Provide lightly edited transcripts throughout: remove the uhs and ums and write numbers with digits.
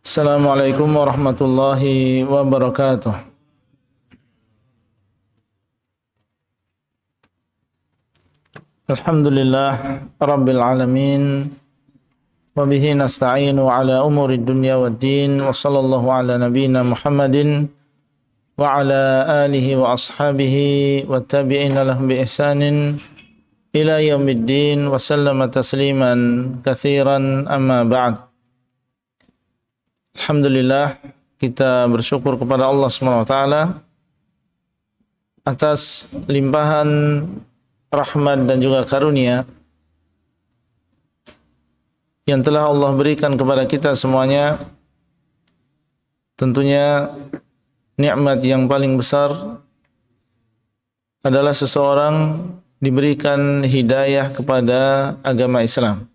Assalamualaikum warahmatullahi wabarakatuh. Alhamdulillah Rabbil alamin. Wabihi nasta'inu ala umuri dunya waddin. Wa sallallahu ala nabiyyina Muhammadin wa ala alihi wa ashabihi wa tabi'ina lahum bi ihsanin ila yaumiddin wa sallama tasliman katsiran amma ba'd. Alhamdulillah, kita bersyukur kepada Allah Subhanahu wa taala atas limpahan rahmat dan juga karunia yang telah Allah berikan kepada kita semuanya. Tentunya nikmat yang paling besar adalah seseorang diberikan hidayah kepada agama Islam.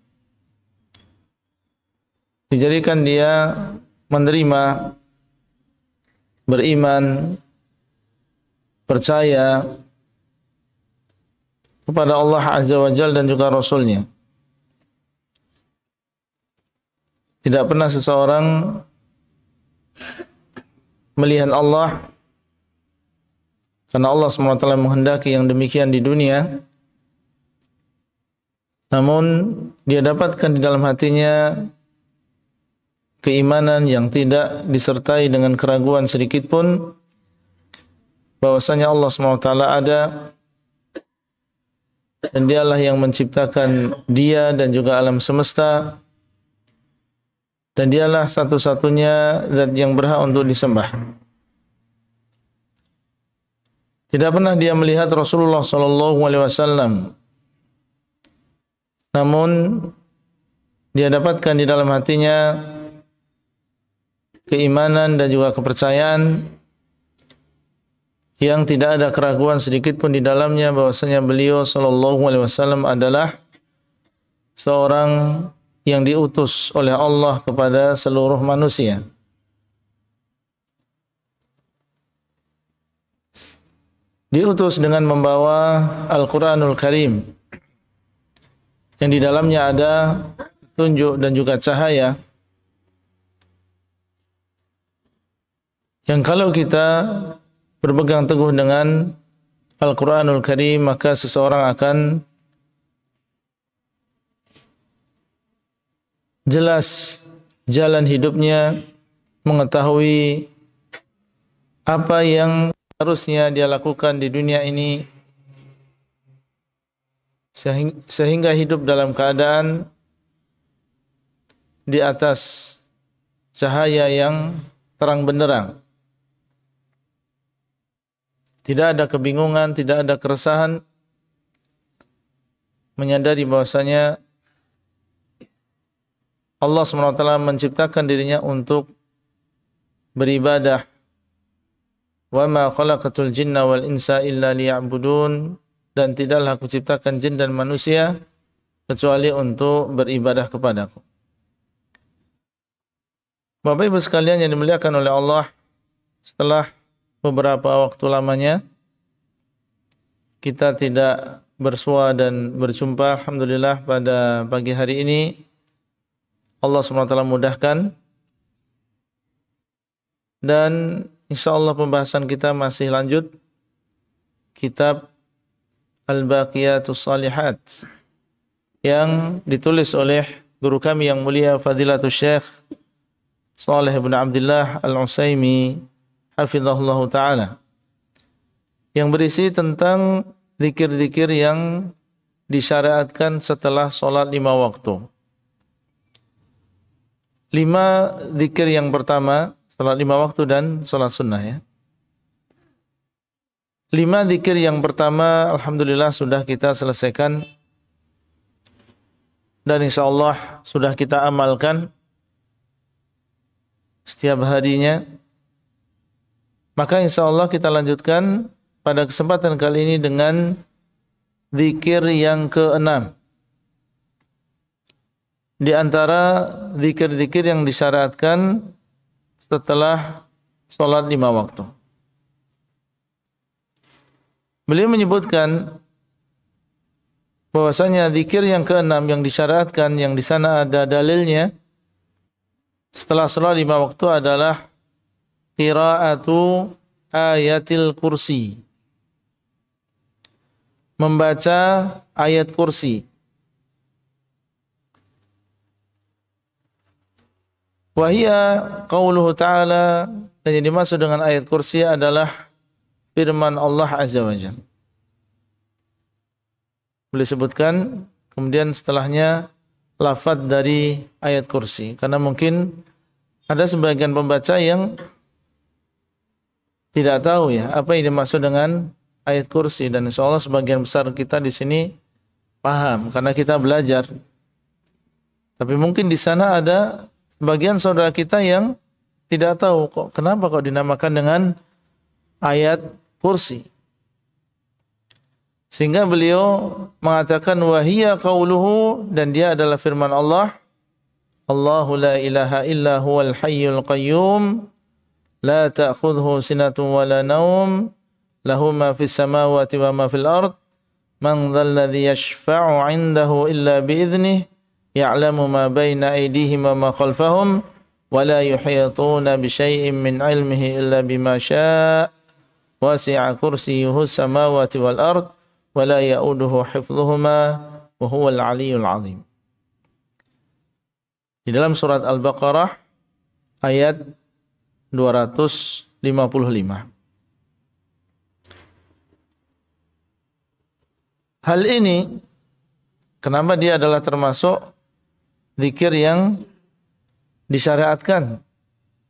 Dijadikan dia menerima, beriman, percaya kepada Allah Azza wa Jalla dan juga Rasul-Nya. Tidak pernah seseorang melihat Allah, karena Allah SWT menghendaki yang demikian di dunia, namun dia dapatkan di dalam hatinya keimanan yang tidak disertai dengan keraguan sedikit pun bahwasanya Allah SWT ada dan dialah yang menciptakan dia dan juga alam semesta, dan dialah satu-satunya zat yang berhak untuk disembah. Tidak pernah dia melihat Rasulullah SAW, namun dia dapatkan di dalam hatinya keimanan dan juga kepercayaan yang tidak ada keraguan sedikit pun di dalamnya bahwasanya beliau sallallahu alaihi wasallam adalah seorang yang diutus oleh Allah kepada seluruh manusia. Diutus dengan membawa Al-Qur'anul Karim yang di dalamnya ada petunjuk dan juga cahaya, yang kalau kita berpegang teguh dengan Al-Quranul Karim, maka seseorang akan jelas jalan hidupnya, mengetahui apa yang harusnya dia lakukan di dunia ini, sehingga hidup dalam keadaan di atas cahaya yang terang benderang. Tidak ada kebingungan, tidak ada keresahan, menyadari bahwasanya Allah SWT menciptakan dirinya untuk beribadah. Wa ma khalaqatul jinna wal insa illa liya'budun, dan tidaklah aku ciptakan jin dan manusia kecuali untuk beribadah kepadaku. Bapak Ibu sekalian yang dimuliakan oleh Allah, setelah beberapa waktu lamanya kita tidak bersua dan berjumpa, alhamdulillah pada pagi hari ini Allah SWT mudahkan, dan insyaallah pembahasan kita masih lanjut kitab Al-Baqiyatus Shalihat yang ditulis oleh guru kami yang mulia Fadilatul Syekh Shalih bin Abdullah Al-Utsaimin hafizahullah ta'ala, yang berisi tentang zikir-zikir yang disyariatkan setelah sholat 5 waktu. 5 zikir yang pertama, sholat 5 waktu dan sholat sunnah ya. 5 zikir yang pertama alhamdulillah sudah kita selesaikan dan insyaallah sudah kita amalkan setiap harinya. Maka insyaallah kita lanjutkan pada kesempatan kali ini dengan zikir yang ke-6. Di antara zikir-zikir yang disyaratkan setelah sholat 5 waktu. Beliau menyebutkan bahwasanya zikir yang ke-6 yang disyaratkan, yang di sana ada dalilnya, setelah salat 5 waktu adalah qiraatu ayatil kursi. Membaca ayat kursi. Wahia qauluhu ta'ala, dan yang dimaksud dengan ayat kursi adalah firman Allah Azza wa Jalla. Boleh sebutkan kemudian setelahnya lafaz dari ayat kursi, karena mungkin ada sebagian pembaca yang tidak tahu ya apa yang dimaksud dengan ayat kursi, dan insyaallah sebagian besar kita di sini paham karena kita belajar. Tapi mungkin di sana ada sebagian saudara kita yang tidak tahu kenapa kok dinamakan dengan ayat kursi. Sehingga beliau mengatakan wahia qauluhu, dan dia adalah firman Allah, Allahu la ilaha illa huwal hayyul qayyum la ta'khudhuhu sinatun wa la naum lahu ma fis samawati wa ma fil ard man dhal ladzi yashfa'u 'indahu illa bi idhnihi ya'lamu ma baina aydihim wa ma khalfahum wa la yuhituna bi syai'in min 'ilmihi illa bima syaa' wasi'a kursiyyuhu samawati wal ard wa la ya'uduhu hifdhuhuma wa huwal 'aliyyul 'azim. Di dalam surat Al-Baqarah ayat 255. Hal ini kenapa dia adalah termasuk zikir yang disyariatkan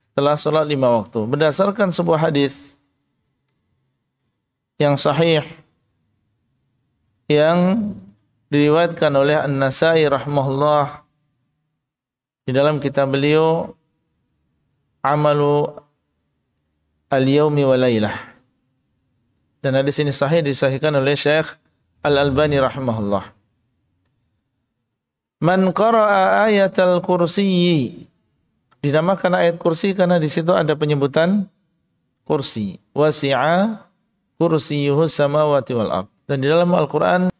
setelah salat 5 waktu? Berdasarkan sebuah hadis yang sahih yang diriwayatkan oleh An-Nasai rahimahullah di dalam kitab beliau Amalu al-Yawmi wa Lailah. Dan hadis ini sahih disahihkan oleh Syekh Al-Albani rahimahullah. Man qara'a ayatal kursiyyi, dinamakan ayat kursi karena di situ ada penyebutan kursi. Wasi'a kursiyyuhu samawati wal ard. Dan di dalam Al-Qur'an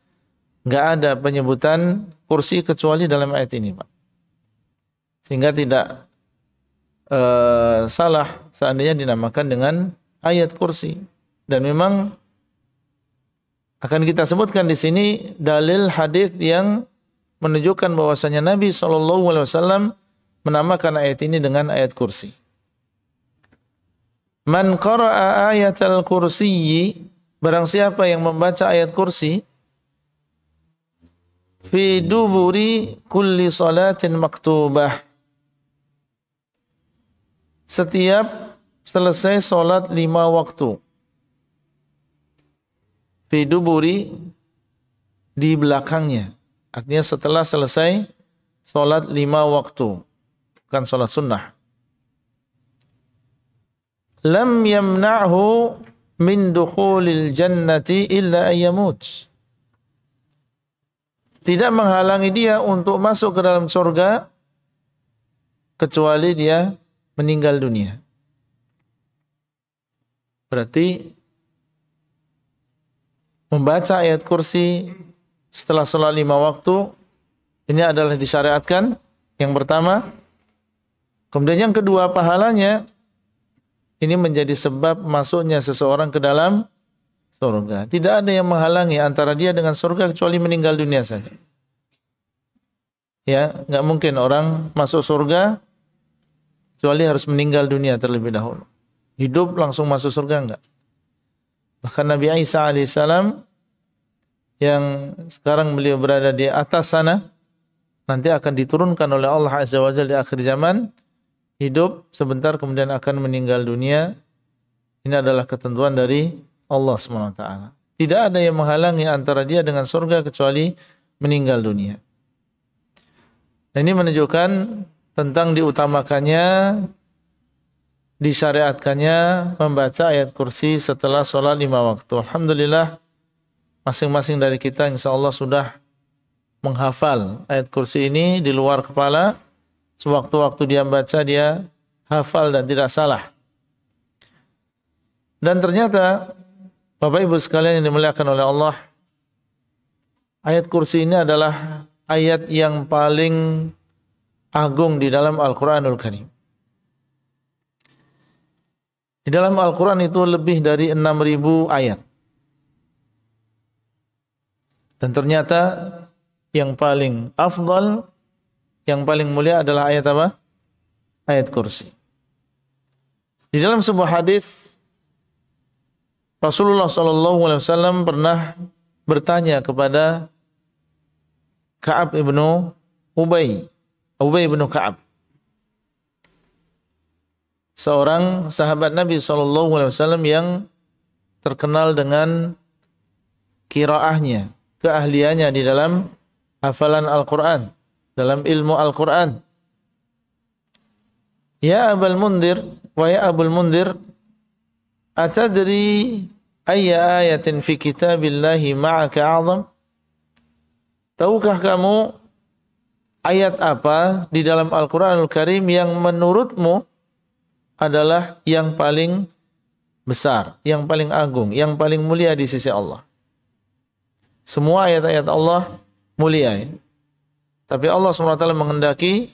enggak ada penyebutan kursi kecuali dalam ayat ini, Pak. Sehingga tidak salah seandainya dinamakan dengan ayat kursi. Dan memang akan kita sebutkan di sini dalil hadis yang menunjukkan bahwasanya Nabi SAW menamakan ayat ini dengan ayat kursi. Man qara'a ayatal kursiyyi, barang siapa yang membaca ayat kursi, fi duburi kulli salatin maktubah, setiap selesai salat 5 waktu. Fi duburi, di belakangnya. Artinya setelah selesai salat 5 waktu. Bukan salat sunnah. Lam yamna'hu min dukhulil jannati illa ayyamut. Tidak menghalangi dia untuk masuk ke dalam surga kecuali dia meninggal dunia. Berarti membaca ayat kursi setelah salat 5 waktu ini adalah disyariatkan yang pertama. Kemudian yang kedua, pahalanya ini menjadi sebab masuknya seseorang ke dalam surga. Tidak ada yang menghalangi antara dia dengan surga kecuali meninggal dunia saja. Ya, nggak mungkin orang masuk surga kecuali harus meninggal dunia terlebih dahulu. Hidup langsung masuk surga enggak. Bahkan Nabi Isa alaihissalam yang sekarang beliau berada di atas sana, nanti akan diturunkan oleh Allah Azza wa Jalla di akhir zaman, hidup sebentar kemudian akan meninggal dunia. Ini adalah ketentuan dari Allah SWT. Tidak ada yang menghalangi antara dia dengan surga kecuali meninggal dunia. Dan ini menunjukkan tentang diutamakannya, disyariatkannya membaca ayat kursi setelah sholat 5 waktu. Alhamdulillah, masing-masing dari kita insyaallah sudah menghafal ayat kursi ini di luar kepala. Sewaktu-waktu dia baca, dia hafal dan tidak salah. Dan ternyata Bapak Ibu sekalian yang dimuliakan oleh Allah, ayat kursi ini adalah ayat yang paling agung di dalam Al-Quranul Karim. Di dalam Al-Quran itu lebih dari 6.000 ayat. Dan ternyata yang paling afdal, yang paling mulia adalah ayat apa? Ayat kursi. Di dalam sebuah hadis Rasulullah SAW pernah bertanya kepada Ka'ab ibnu Ubay ibnu Ka'ab, seorang sahabat Nabi SAW yang terkenal dengan qiraahnya, keahliannya di dalam hafalan Al-Quran, dalam ilmu Al-Quran. Ya Abul Mundir, wa ya Abul Mundir, atadri ayya ayatin fi kitabillahi ma'aka a'zam? Tahukah kamu ayat apa di dalam Al-Quranul Karim yang menurutmu adalah yang paling besar, yang paling agung, yang paling mulia di sisi Allah? Semua ayat-ayat Allah mulia, ya? Tapi Allah SWT menghendaki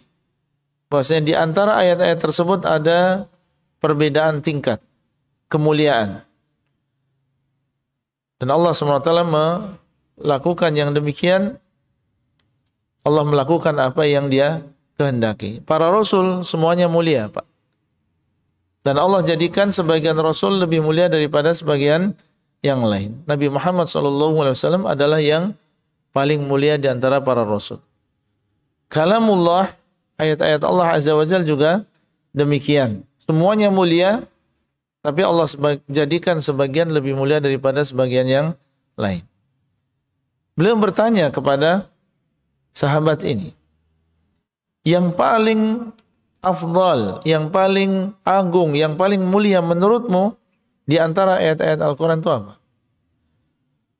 bahwasanya di antara ayat-ayat tersebut ada perbedaan tingkat kemuliaan. Dan Allah SWT melakukan yang demikian. Allah melakukan apa yang Dia kehendaki. Para rasul semuanya mulia, Pak. Dan Allah jadikan sebagian rasul lebih mulia daripada sebagian yang lain. Nabi Muhammad SAW adalah yang paling mulia di antara para rasul. Kalamullah, ayat-ayat Allah Azza wa Jalla juga demikian. Semuanya mulia, tapi Allah jadikan sebagian lebih mulia daripada sebagian yang lain. Beliau bertanya kepada sahabat ini, yang paling afdal, yang paling agung, yang paling mulia menurutmu di antara ayat-ayat Al-Quran itu apa?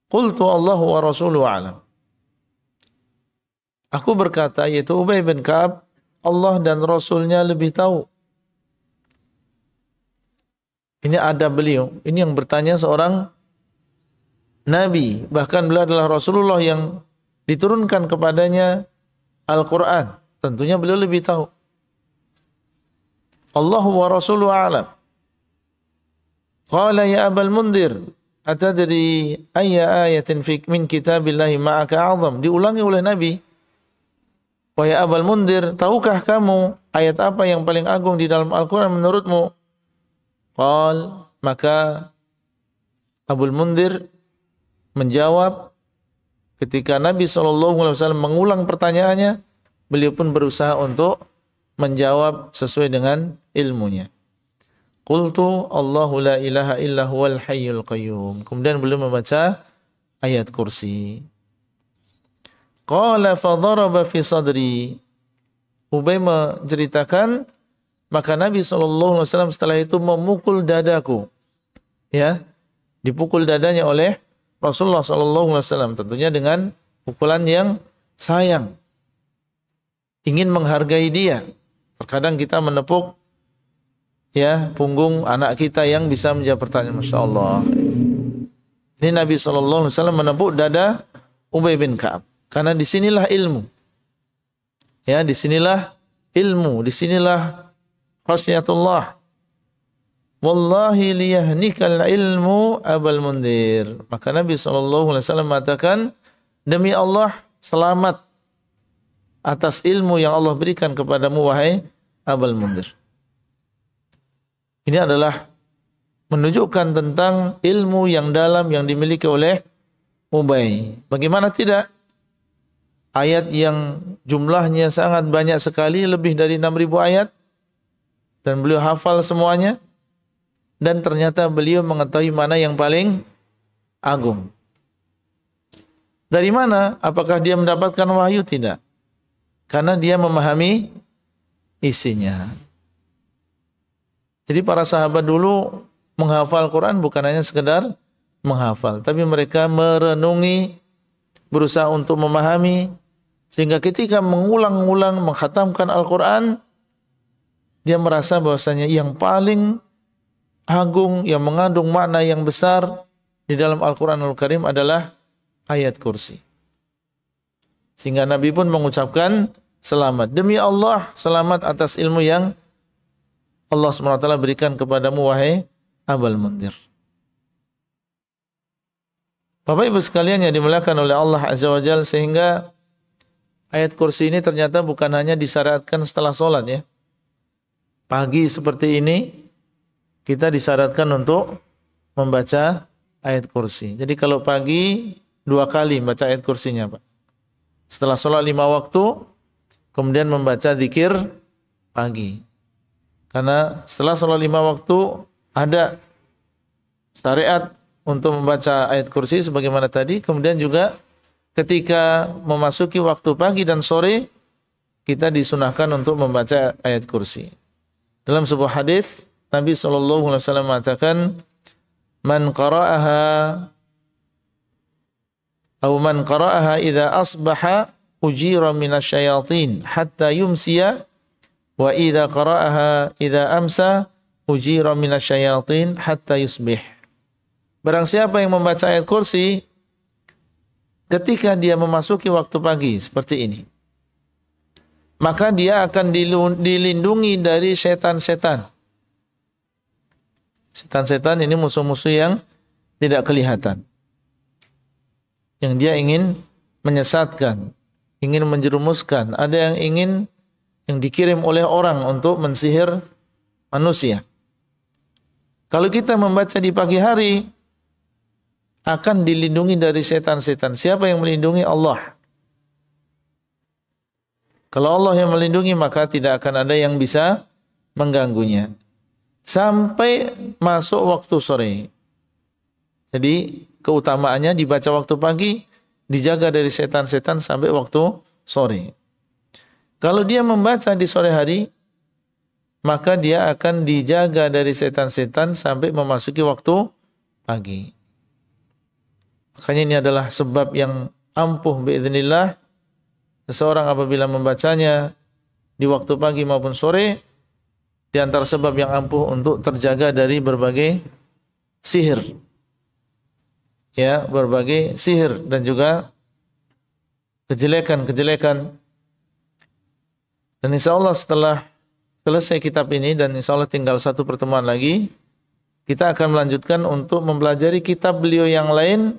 Qultu Allahu wa Rasuluhu a'lam. Aku berkata, yaitu Ubay bin Ka'ab, Allah dan Rasulnya lebih tahu. Ini adab beliau. Ini yang bertanya seorang Nabi. Bahkan beliau adalah Rasulullah yang diturunkan kepadanya Al-Quran. Tentunya beliau lebih tahu. Allahu wa Rasuluhu a'lam. Qala ya Abul Mundir, atadri ayya ayatin min kitabillahi ma'aka a'zam? Diulangi oleh Nabi. Wahai Abul Mundir, tahukah kamu ayat apa yang paling agung di dalam Al-Quran menurutmu? Qal, maka Abul Mundir menjawab, ketika Nabi SAW mengulang pertanyaannya, beliau pun berusaha untuk menjawab sesuai dengan ilmunya. Qultu Allahu la ilaha illa huwal hayyul qayyum. Kemudian beliau membaca ayat kursi. Qala fadaraba fi sadri. Ubay menceritakan, maka Nabi SAW setelah itu memukul dadaku. Ya, dipukul dadanya oleh Rasulullah SAW, tentunya dengan pukulan yang sayang. Ingin menghargai dia. Terkadang kita menepuk ya punggung anak kita yang bisa menjawab pertanyaan. Masya Allah. Ini Nabi SAW menepuk dada Ubay bin Ka'ab. Karena disinilah ilmu. Ya, disinilah ilmu. Disinilah khasyatullah. Wallahi liyahnikal ilmu Abul Mundir. Maka Nabi SAW mengatakan, demi Allah, selamat atas ilmu yang Allah berikan kepadamu, wahai Abul Mundir. Ini adalah menunjukkan tentang ilmu yang dalam yang dimiliki oleh Ubay. Bagaimana tidak? Ayat yang jumlahnya sangat banyak sekali, lebih dari 6.000 ayat. Dan beliau hafal semuanya. Dan ternyata beliau mengetahui mana yang paling agung. Dari mana? Apakah dia mendapatkan wahyu? Tidak. Karena dia memahami isinya. Jadi para sahabat dulu menghafal Quran bukan hanya sekedar menghafal. Tapi mereka merenungi, berusaha untuk memahami. Sehingga ketika mengulang-ulang mengkhatamkan Al-Quran, dia merasa bahwasanya yang paling agung, yang mengandung makna yang besar di dalam Al-Quranul Karim adalah ayat kursi. Sehingga Nabi pun mengucapkan selamat. Demi Allah, selamat atas ilmu yang Allah SWT berikan kepadamu, wahai Abul Mundhir. Bapak Ibu sekalian yang dimuliakan oleh Allah Azza wa Jalla, sehingga ayat kursi ini ternyata bukan hanya disyariatkan setelah sholat ya. Pagi seperti ini kita disyaratkan untuk membaca ayat kursi. Jadi kalau pagi 2 kali baca ayat kursinya Pak. Setelah sholat 5 waktu, kemudian membaca zikir pagi. Karena setelah sholat 5 waktu ada syariat untuk membaca ayat kursi sebagaimana tadi. Kemudian juga ketika memasuki waktu pagi dan sore, kita disunahkan untuk membaca ayat kursi. Dalam sebuah hadis Nabi SAW mengatakan, Man qara'aha idza asbaha ujira minasyayatin hatta yumsiya, wa idza qara'aha idza amsa ujira minasyayatin hatta yusbih. Barang siapa yang membaca ayat kursi ketika dia memasuki waktu pagi seperti ini, maka dia akan dilindungi dari setan-setan. Setan-setan ini musuh-musuh yang tidak kelihatan, yang dia ingin menyesatkan, ingin menjerumuskan. Ada yang dikirim oleh orang untuk mensihir manusia. Kalau kita membaca di pagi hari, akan dilindungi dari setan-setan. Siapa yang melindungi? Allah. Kalau Allah yang melindungi, maka tidak akan ada yang bisa mengganggunya. Sampai masuk waktu sore. Jadi keutamaannya dibaca waktu pagi, dijaga dari setan-setan sampai waktu sore. Kalau dia membaca di sore hari, maka dia akan dijaga dari setan-setan sampai memasuki waktu pagi. Makanya ini adalah sebab yang ampuh biiznillah. Seseorang apabila membacanya di waktu pagi maupun sore, di antara sebab yang ampuh untuk terjaga dari berbagai sihir. Ya, berbagai sihir dan juga kejelekan-kejelekan. Dan insya Allah setelah selesai kitab ini, dan insya Allah tinggal 1 pertemuan lagi, kita akan melanjutkan untuk mempelajari kitab beliau yang lain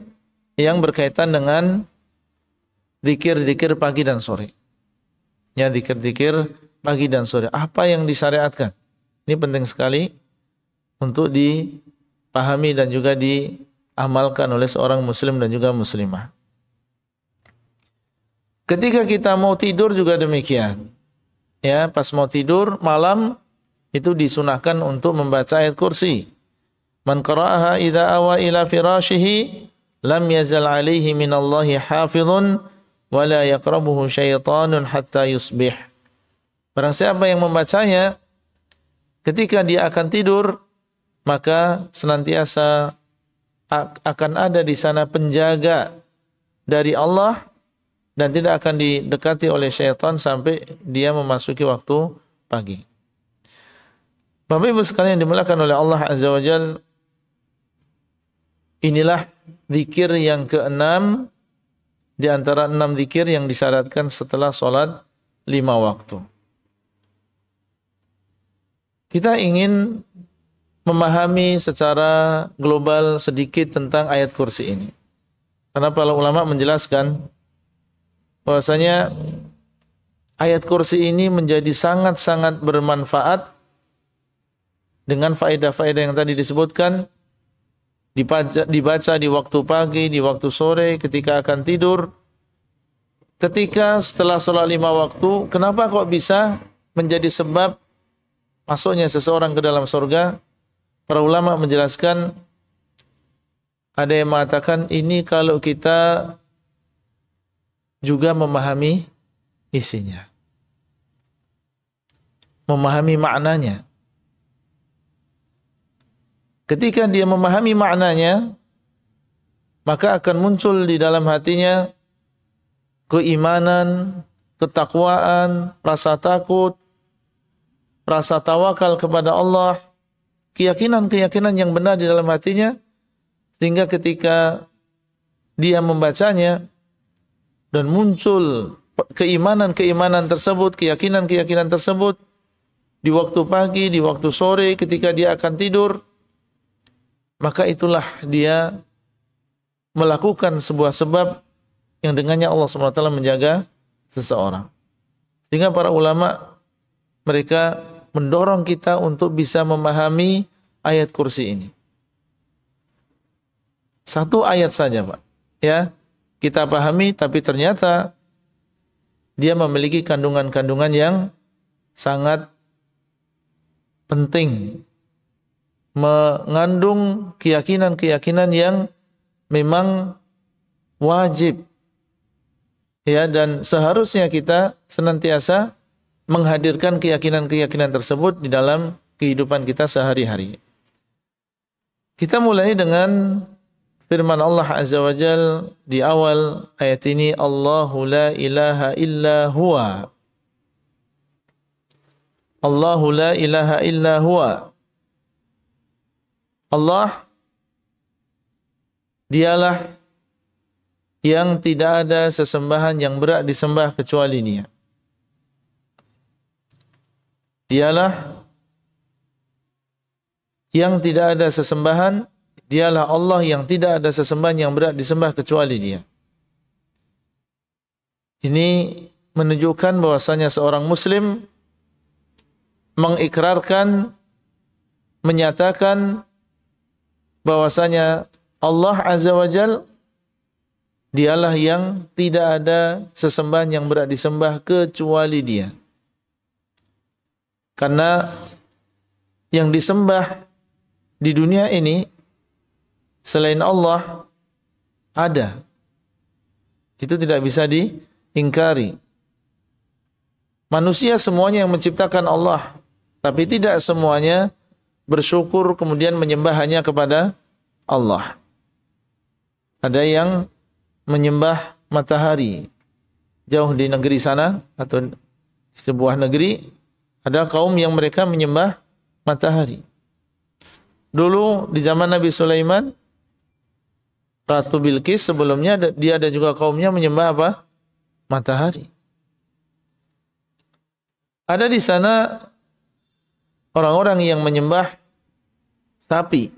yang berkaitan dengan zikir-zikir pagi dan sore. Ya, zikir-zikir pagi dan sore. Apa yang disyariatkan? Ini penting sekali untuk dipahami dan juga diamalkan oleh seorang muslim dan juga muslimah. Ketika kita mau tidur juga demikian. Ya, pas mau tidur malam itu disunahkan untuk membaca ayat kursi. Man qara'aha idza awa ila firashihi lam yazal alaihi minallahi hafizun wa la yaqrabuhu syaitanun hatta yusbih. Barang siapa yang membacanya ketika dia akan tidur, maka senantiasa akan ada di sana penjaga dari Allah dan tidak akan didekati oleh syaitan sampai dia memasuki waktu pagi. Bapak Ibu sekalian dimuliakan oleh Allah Azza wa Jalla, inilah zikir yang ke-6 di antara 6 zikir yang disyaratkan setelah sholat 5 waktu. Kita ingin memahami secara global sedikit tentang ayat kursi ini. Karena para ulama menjelaskan bahwasanya ayat kursi ini menjadi sangat-sangat bermanfaat dengan faedah-faedah yang tadi disebutkan. Dibaca di waktu pagi, di waktu sore, ketika akan tidur, ketika setelah sholat 5 waktu. Kenapa kok bisa menjadi sebab masuknya seseorang ke dalam surga? Para ulama menjelaskan, ada yang mengatakan ini kalau kita juga memahami isinya, memahami maknanya. Ketika dia memahami maknanya, maka akan muncul di dalam hatinya keimanan, ketakwaan, rasa takut, rasa tawakal kepada Allah, keyakinan-keyakinan yang benar di dalam hatinya, sehingga ketika dia membacanya dan muncul keimanan-keimanan tersebut, keyakinan-keyakinan tersebut di waktu pagi, di waktu sore, ketika dia akan tidur, maka itulah dia melakukan sebuah sebab yang dengannya Allah SWT menjaga seseorang. Sehingga para ulama mereka mendorong kita untuk bisa memahami ayat kursi ini. Satu ayat saja, Pak. Ya, kita pahami, tapi ternyata dia memiliki kandungan-kandungan yang sangat penting, mengandung keyakinan-keyakinan yang memang wajib, ya, dan seharusnya kita senantiasa menghadirkan keyakinan-keyakinan tersebut di dalam kehidupan kita sehari-hari. Kita mulai dengan firman Allah Azza wa Jal di awal ayat ini, Allahu la ilaha illa huwa. Allahu la ilaha illa huwa. Allah, dialah yang tidak ada sesembahan yang berhak disembah kecuali Dia. Dialah yang tidak ada sesembahan, dialah Allah yang tidak ada sesembahan yang berhak disembah kecuali Dia. Ini menunjukkan bahwasanya seorang muslim mengikrarkan, menyatakan bahwasanya Allah Azza wa Jal dialah yang tidak ada sesembahan yang berhak disembah kecuali Dia. Karena yang disembah di dunia ini selain Allah ada. Itu tidak bisa diingkari. Manusia semuanya yang menciptakan Allah, tapi tidak semuanya bersyukur kemudian menyembah hanya kepada Allah. Ada yang menyembah matahari jauh di negeri sana atau sebuah negeri, ada kaum yang mereka menyembah matahari. Dulu di zaman Nabi Sulaiman, Ratu Bilqis sebelumnya dia ada juga kaumnya menyembah apa? Matahari. Ada di sana orang-orang yang menyembah sapi,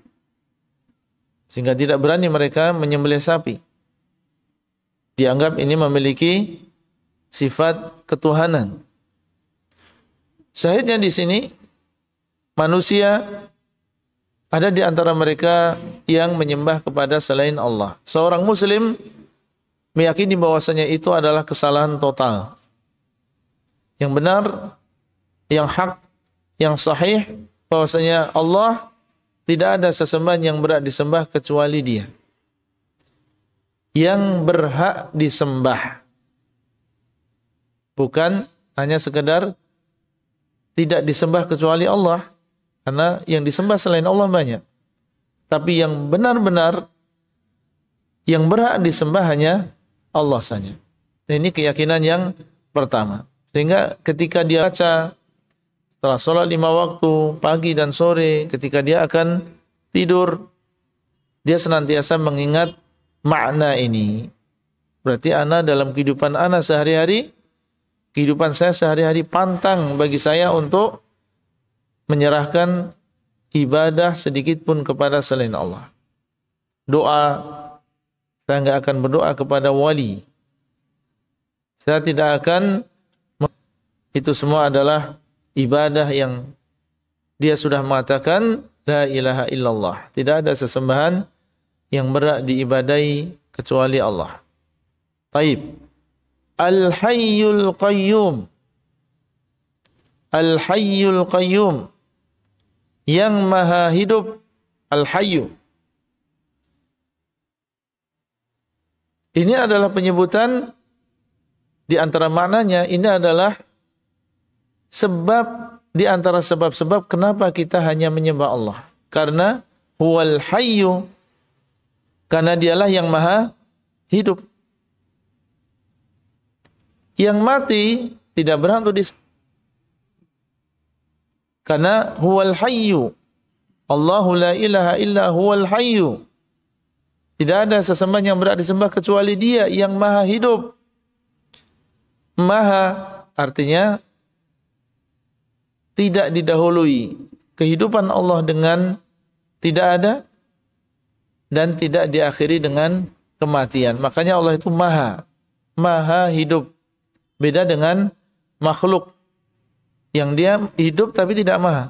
sehingga tidak berani mereka menyembelih sapi. Dianggap ini memiliki sifat ketuhanan. Syahidnya di sini, manusia ada di antara mereka yang menyembah kepada selain Allah. Seorang muslim meyakini bahwasanya itu adalah kesalahan total. Yang benar, yang hak, yang sahih, bahwasanya Allah tidak ada sesembahan yang berhak disembah kecuali Dia. Yang berhak disembah, bukan hanya sekedar tidak disembah kecuali Allah, karena yang disembah selain Allah banyak. Tapi yang benar-benar yang berhak disembah hanya Allah saja. Dan ini keyakinan yang pertama. Sehingga ketika dia baca setelah sholat 5 waktu, pagi dan sore, ketika dia akan tidur, dia senantiasa mengingat makna ini. Berarti ana dalam kehidupan ana sehari-hari, kehidupan saya sehari-hari pantang bagi saya untuk menyerahkan ibadah sedikit pun kepada selain Allah. Doa, saya enggak akan berdoa kepada wali. Saya tidak akan, itu semua adalah ibadah yang dia sudah mengatakan la ilaha illallah. Tidak ada sesembahan yang berhak diibadai kecuali Allah. Taib. Al-Hayyul Qayyum. Al-Hayyul Qayyum. Yang maha hidup. Al-Hayyu. Ini adalah penyebutan, di antara maknanya ini adalah sebab, di antara sebab-sebab kenapa kita hanya menyembah Allah. Karena huwal hayyu, karena dialah yang maha hidup. Yang mati tidak berhak untuk disembah. Karena huwal hayyu. Allahu la ilaha illa huwal hayyu. Tidak ada sesembahan yang berhak disembah kecuali Dia yang maha hidup. Maha artinya tidak didahului kehidupan Allah dengan tidak ada, dan tidak diakhiri dengan kematian. Makanya Allah itu maha hidup. Beda dengan makhluk yang dia hidup tapi tidak maha.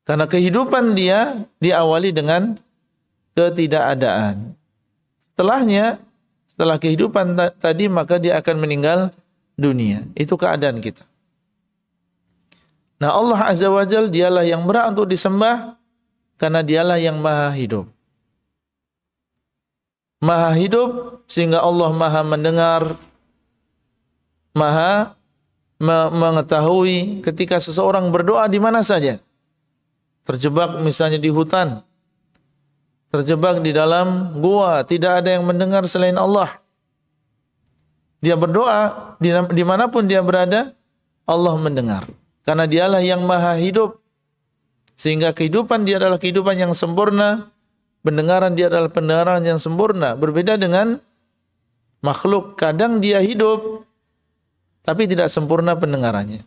Karena kehidupan dia diawali dengan ketidakadaan. Setelah kehidupan tadi, maka dia akan meninggal dunia. Itu keadaan kita. Nah, Allah Azza wa Jalla dialah yang berhak untuk disembah karena dialah yang maha hidup. Maha hidup sehingga Allah maha mendengar, maha mengetahui ketika seseorang berdoa di mana saja. Terjebak misalnya di hutan, terjebak di dalam gua, tidak ada yang mendengar selain Allah. Dia berdoa dimanapun dia berada, Allah mendengar. Karena dialah yang maha hidup. Sehingga kehidupan dia adalah kehidupan yang sempurna. Pendengaran dia adalah pendengaran yang sempurna. Berbeda dengan makhluk. Kadang dia hidup, tapi tidak sempurna pendengarannya.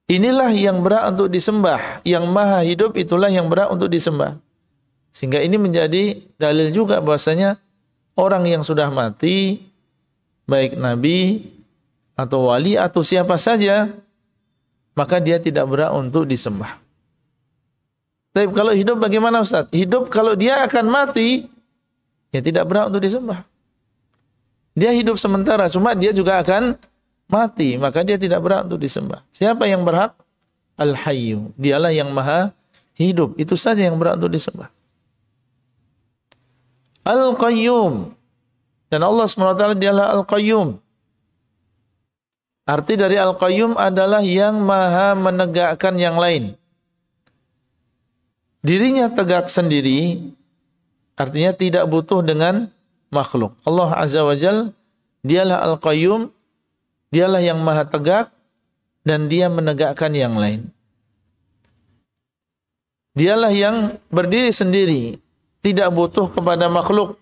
Inilah yang berhak untuk disembah. Yang maha hidup itulah yang berhak untuk disembah. Sehingga ini menjadi dalil juga bahwasanya orang yang sudah mati, baik nabi atau wali atau siapa saja, maka dia tidak berhak untuk disembah. Tapi kalau hidup bagaimana Ustaz? Hidup kalau dia akan mati, ya tidak berhak untuk disembah. Dia hidup sementara, cuma dia juga akan mati, maka dia tidak berhak untuk disembah. Siapa yang berhak? Al-Hayyu. Dialah yang maha hidup. Itu saja yang berhak untuk disembah. Al-Qayyum. Dan Allah SWT dialah Al-Qayyum. Arti dari Al-Qayyum adalah yang maha menegakkan yang lain. Dirinya tegak sendiri, artinya tidak butuh dengan makhluk. Allah Azza wa Jal, dialah Al-Qayyum, dialah yang maha tegak, dan dia menegakkan yang lain. Dialah yang berdiri sendiri, tidak butuh kepada makhluk.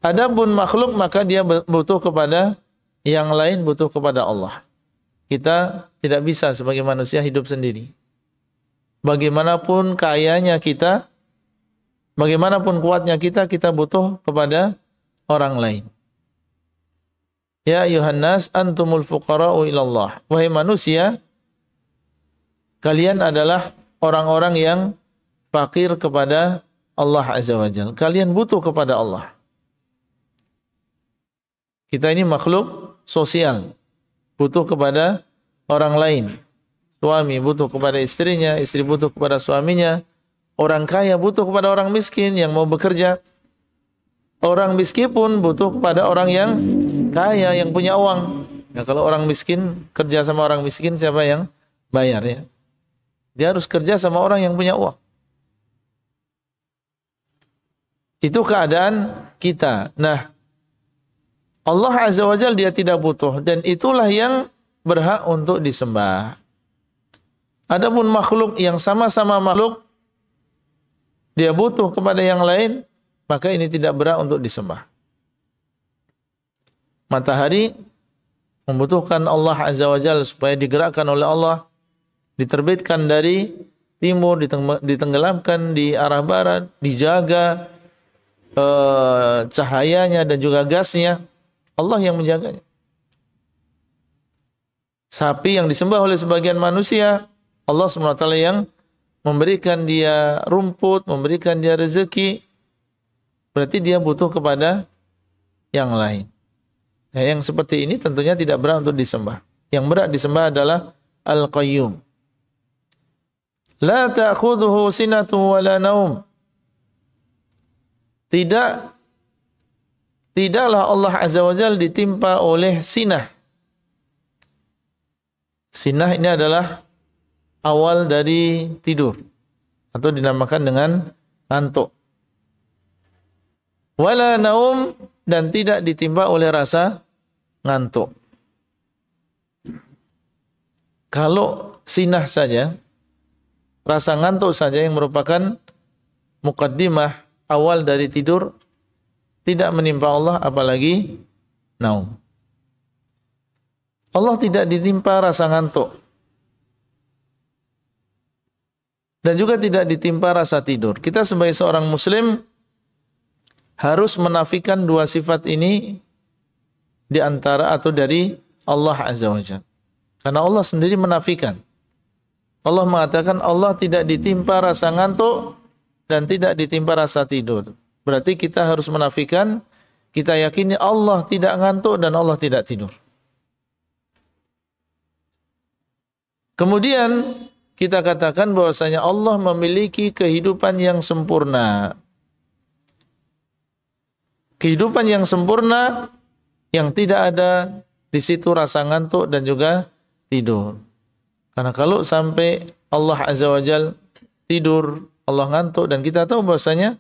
Adapun makhluk, maka dia butuh kepada yang lain, butuh kepada Allah. Kita tidak bisa sebagai manusia hidup sendiri. Bagaimanapun kayanya kita, bagaimanapun kuatnya kita butuh kepada orang lain. Ya ayuhan nas antumul fuqara'u ilallah. Wahai manusia, kalian adalah orang-orang yang fakir kepada Allah Azza wa Jalla. Kalian butuh kepada Allah. Kita ini makhluk sosial, butuh kepada orang lain. Suami butuh kepada istrinya, istri butuh kepada suaminya. Orang kaya butuh kepada orang miskin yang mau bekerja. Orang miskin pun butuh kepada orang yang kaya, yang punya uang. Ya, kalau orang miskin kerja sama orang miskin, siapa yang bayar ya? Dia harus kerja sama orang yang punya uang. Itu keadaan kita. Nah, Allah Azza wa Jalla dia tidak butuh, dan itulah yang berhak untuk disembah. Adapun makhluk yang sama-sama makhluk, dia butuh kepada yang lain, maka ini tidak berhak untuk disembah. Matahari membutuhkan Allah Azza wa Jalla supaya digerakkan oleh Allah, diterbitkan dari timur, ditenggelamkan di arah barat, dijaga cahayanya dan juga gasnya. Allah yang menjaganya. Sapi yang disembah oleh sebagian manusia, Allah SWT yang memberikan dia rumput, memberikan dia rezeki. Berarti dia butuh kepada yang lain. Nah, yang seperti ini tentunya tidak berhak untuk disembah. Yang berhak disembah adalah Al-Qayyum. La ta'khudhuhu sinatu wa la naum. Tidaklah Allah Azza wa Jalla ditimpa oleh sinah. Sinah ini adalah awal dari tidur, atau dinamakan dengan ngantuk. Wala naum, dan tidak ditimpa oleh rasa ngantuk. Kalau sinah saja, rasa ngantuk saja yang merupakan mukaddimah awal dari tidur, tidak menimpa Allah, apalagi naum. Allah tidak ditimpa rasa ngantuk. dan juga tidak ditimpa rasa tidur. Kita sebagai seorang muslim harus menafikan dua sifat ini di antara atau dari Allah Azza wa Jalla. Karena Allah sendiri menafikan. Allah mengatakan Allah tidak ditimpa rasa ngantuk dan tidak ditimpa rasa tidur. Berarti kita harus menafikan, kita yakini Allah tidak ngantuk dan Allah tidak tidur. Kemudian kita katakan bahwasanya Allah memiliki kehidupan yang sempurna. Kehidupan yang sempurna yang tidak ada di situ rasa ngantuk dan juga tidur. Karena kalau sampai Allah Azza wa Jal tidur, Allah ngantuk, dan kita tahu bahwasanya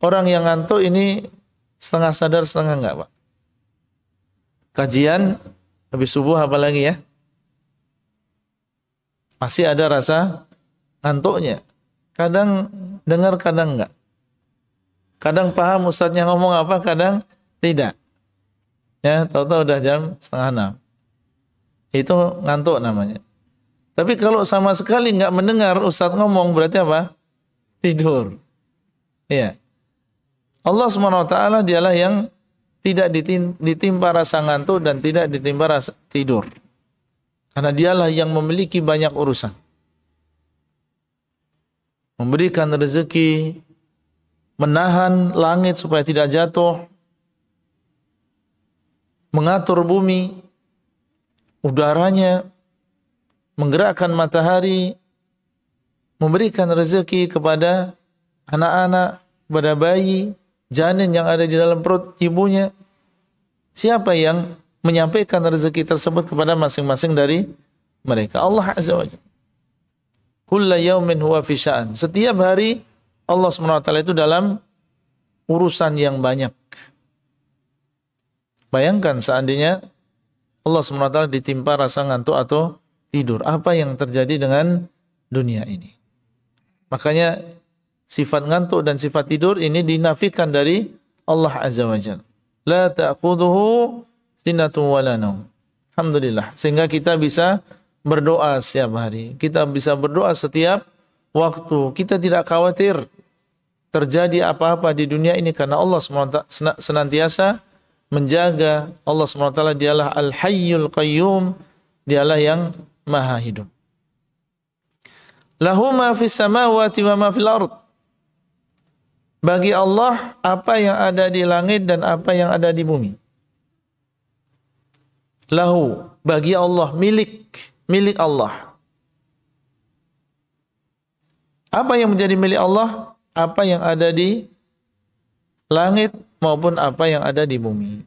orang yang ngantuk ini setengah sadar setengah enggak, Pak. Kajian habis subuh apalagi ya? Masih ada rasa ngantuknya. Kadang dengar, kadang enggak. Kadang paham ustadznya ngomong apa, kadang tidak. Ya, tahu-tahu udah jam 5:30. Itu ngantuk namanya. Tapi kalau sama sekali enggak mendengar ustadz ngomong, berarti apa? Tidur. Iya. Allah SWT dialah yang tidak ditimpa rasa ngantuk dan tidak ditimpa rasa tidur. Karena dialah yang memiliki banyak urusan. Memberikan rezeki, menahan langit supaya tidak jatuh, mengatur bumi, udaranya, menggerakkan matahari, memberikan rezeki kepada anak-anak, kepada bayi, janin yang ada di dalam perut ibunya. Siapa yang menyampaikan rezeki tersebut kepada masing-masing dari mereka? Allah Azza wa Jalla. Kulla yaumin huwa fi sya'an. Setiap hari Allah SWT itu dalam urusan yang banyak. Bayangkan seandainya Allah SWT ditimpa rasa ngantuk atau tidur. Apa yang terjadi dengan dunia ini? Makanya sifat ngantuk dan sifat tidur ini dinafikan dari Allah Azza wa Jalla. La ta'khudhuhu sinatun wala naum. Alhamdulillah. Sehingga kita bisa berdoa setiap hari. Kita bisa berdoa setiap waktu. Kita tidak khawatir terjadi apa-apa di dunia ini karena Allah senantiasa menjaga. Allah SWT dialah Al-Hayyul Qayyum. Dialah yang maha hidup. Lahu ma fis samawati wa ma fil ard. Bagi Allah apa yang ada di langit dan apa yang ada di bumi. Lahu, bagi Allah, milik Allah. Apa yang menjadi milik Allah? Apa yang ada di langit maupun apa yang ada di bumi.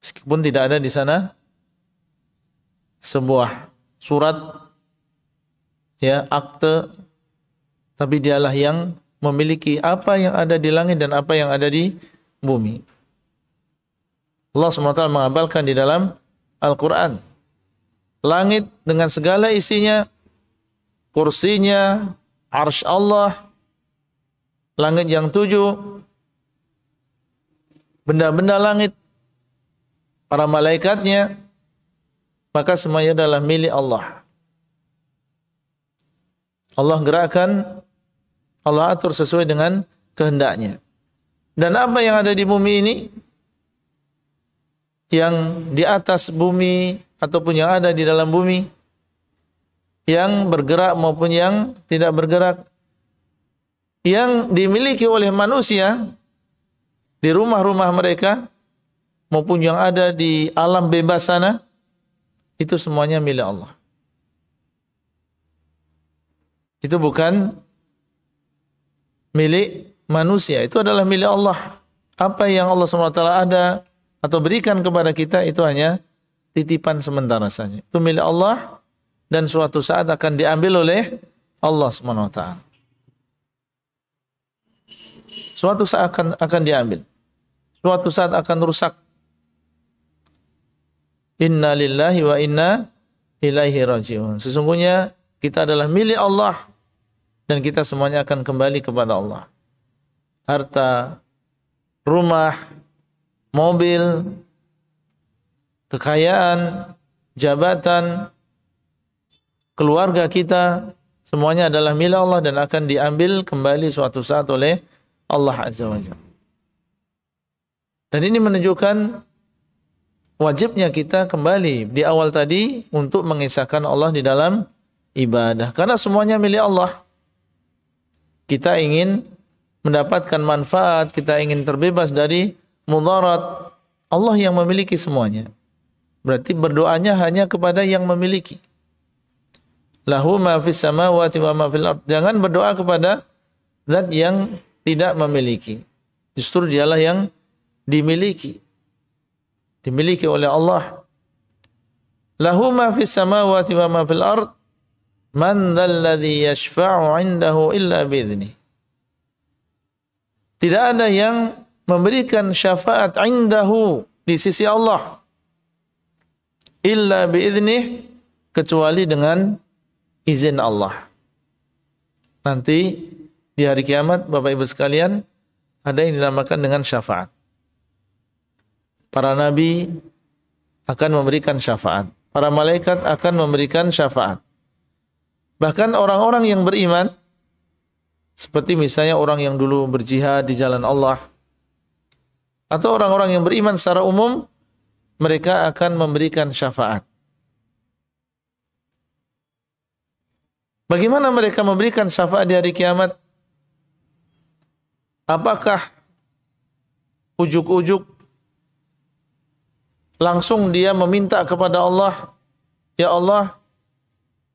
Meskipun tidak ada di sana sebuah surat, ya, akte, tapi dialah yang memiliki apa yang ada di langit dan apa yang ada di bumi. Allah SWT mengabalkan di dalam Al-Quran. Langit dengan segala isinya, kursinya, arsy Allah, langit yang 7, benda-benda langit, para malaikatnya, maka semuanya adalah milik Allah. Allah gerakkan, Allah atur sesuai dengan kehendaknya. Dan apa yang ada di bumi ini, yang di atas bumi ataupun yang ada di dalam bumi, yang bergerak maupun yang tidak bergerak, yang dimiliki oleh manusia di rumah-rumah mereka maupun yang ada di alam bebas sana, itu semuanya milik Allah. Itu bukan milik manusia, itu adalah milik Allah. Apa yang Allah SWT ada atau berikan kepada kita itu hanya titipan sementara saja. Itu milik Allah dan suatu saat akan diambil oleh Allah SWT. Suatu saat akan diambil. Suatu saat akan rusak. Inna lillahi wa inna ilaihi raji'un. Sesungguhnya kita adalah milik Allah dan kita semuanya akan kembali kepada Allah. Harta, rumah, mobil, kekayaan, jabatan, keluarga kita, semuanya adalah milik Allah dan akan diambil kembali suatu saat oleh Allah Azza wa Jalla. Dan ini menunjukkan wajibnya kita kembali di awal tadi untuk mengisahkan Allah di dalam ibadah. Karena semuanya milik Allah. Kita ingin mendapatkan manfaat, kita ingin terbebas dari mudarat. Allah yang memiliki semuanya. Berarti berdoanya hanya kepada yang memiliki. Lahu ma fis samawati wa ma fil ard. Jangan berdoa kepada zat yang tidak memiliki. Justru dialah yang dimiliki. Dimiliki oleh Allah. Lahu ma fis samawati wa ma fil ard. Man dzalladzi yashfa'u 'indahu illa bi'idzni. Tidak ada yang memberikan syafaat 'indahu di sisi Allah illa bi'idzni, kecuali dengan izin Allah. Nanti di hari kiamat Bapak Ibu sekalian ada yang dinamakan dengan syafaat. Para nabi akan memberikan syafaat. Para malaikat akan memberikan syafaat. Bahkan orang-orang yang beriman, seperti misalnya orang yang dulu berjihad di jalan Allah, atau orang-orang yang beriman secara umum, mereka akan memberikan syafaat. Bagaimana mereka memberikan syafaat di hari kiamat? Apakah ujuk-ujuk langsung dia meminta kepada Allah, ya Allah,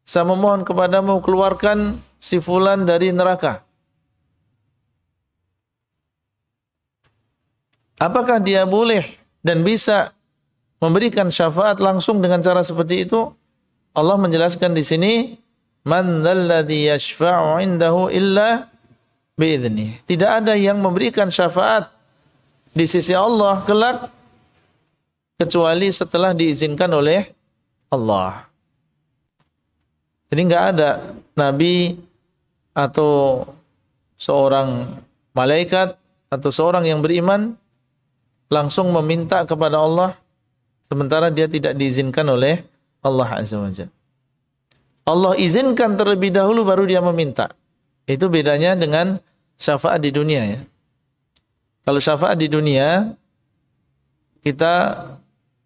saya memohon kepadamu keluarkan si fulan dari neraka. Apakah dia boleh dan bisa memberikan syafaat langsung dengan cara seperti itu? Allah menjelaskan di sini, man dzalladzi yashfa'u 'indahu illa bi'idzni. Tidak ada yang memberikan syafaat di sisi Allah kelak kecuali setelah diizinkan oleh Allah. Jadi enggak ada nabi atau seorang malaikat atau seorang yang beriman langsung meminta kepada Allah sementara dia tidak diizinkan oleh Allah Azza wa Jalla. Allah izinkan terlebih dahulu baru dia meminta. Itu bedanya dengan syafaat di dunia ya. Kalau syafaat di dunia, kita